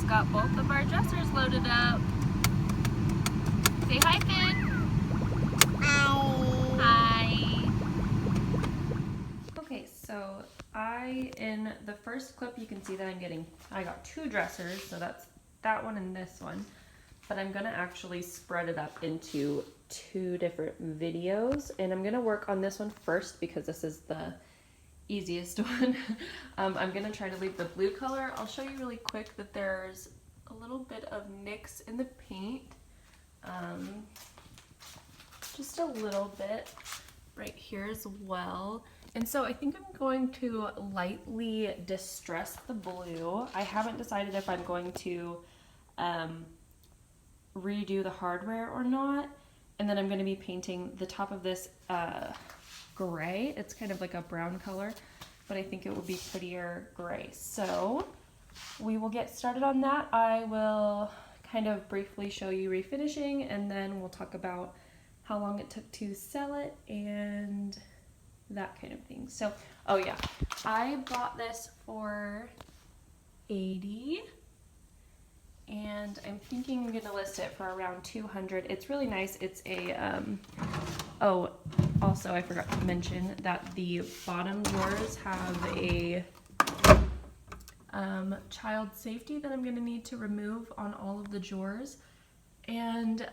got both of our dressers loaded up. Say hi, Finn. Hi. Okay, so in the first clip you can see that I got two dressers, so that's that one and this one. But I'm gonna actually spread it up into two different videos, and I'm gonna work on this one first because this is the easiest one. I'm gonna try to leave the blue color. I'll show you really quick that there's a little bit of nicks in the paint. Just a little bit right here as well. And so I think I'm going to lightly distress the blue. I haven't decided if I'm going to redo the hardware or not. And then I'm going to be painting the top of this gray. It's kind of like a brown color, but I think it would be prettier gray. So we will get started on that. I will kind of briefly show you refinishing, and then we'll talk about how long it took to sell it and that kind of thing. So, oh yeah, I bought this for $80, and I'm thinking I'm gonna list it for around $200. It's really nice. It's a oh, also I forgot to mention that the bottom drawers have a child safety that I'm gonna need to remove on all of the drawers. And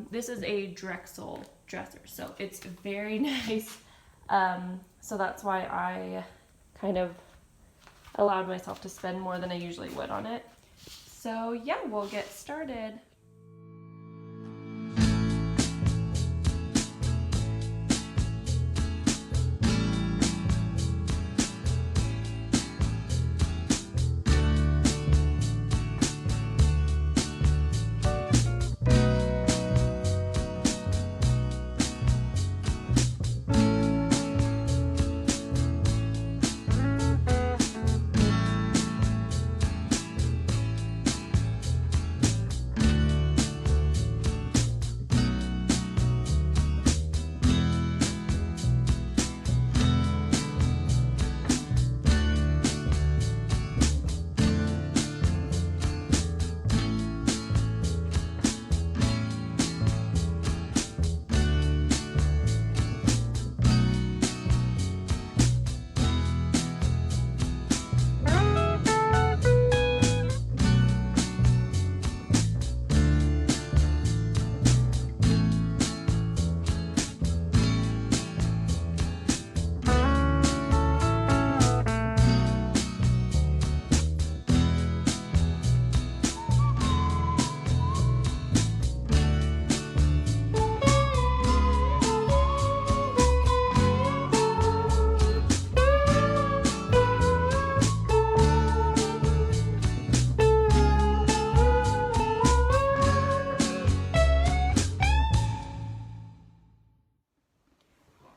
this is a Drexel dresser, so it's very nice. So that's why I kind of allowed myself to spend more than I usually would on it. So yeah, we'll get started.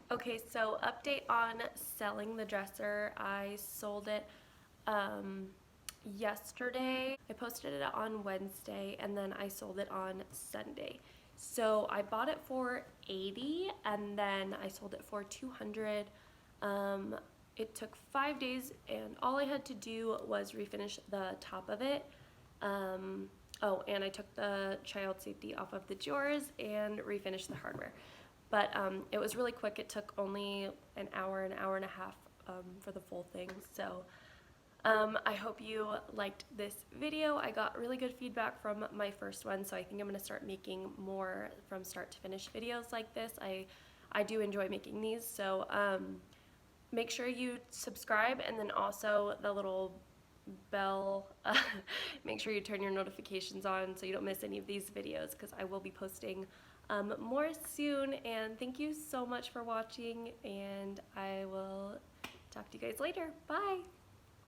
Okay, so update on selling the dresser. I sold it yesterday. I posted it on Wednesday, and then I sold it on Sunday. So I bought it for $80, and then I sold it for $200. It took 5 days, and all I had to do was refinish the top of it. Oh, and I took the child safety off of the drawers and refinished the hardware. But it was really quick. It took only an hour and a half for the full thing. So I hope you liked this video. I got really good feedback from my first one, so I think I'm going to start making more from start to finish videos like this. I do enjoy making these, so make sure you subscribe, and then also the little bell, make sure you turn your notifications on so you don't miss any of these videos, because I will be posting more soon. And thank you so much for watching, and I will talk to you guys later. Bye!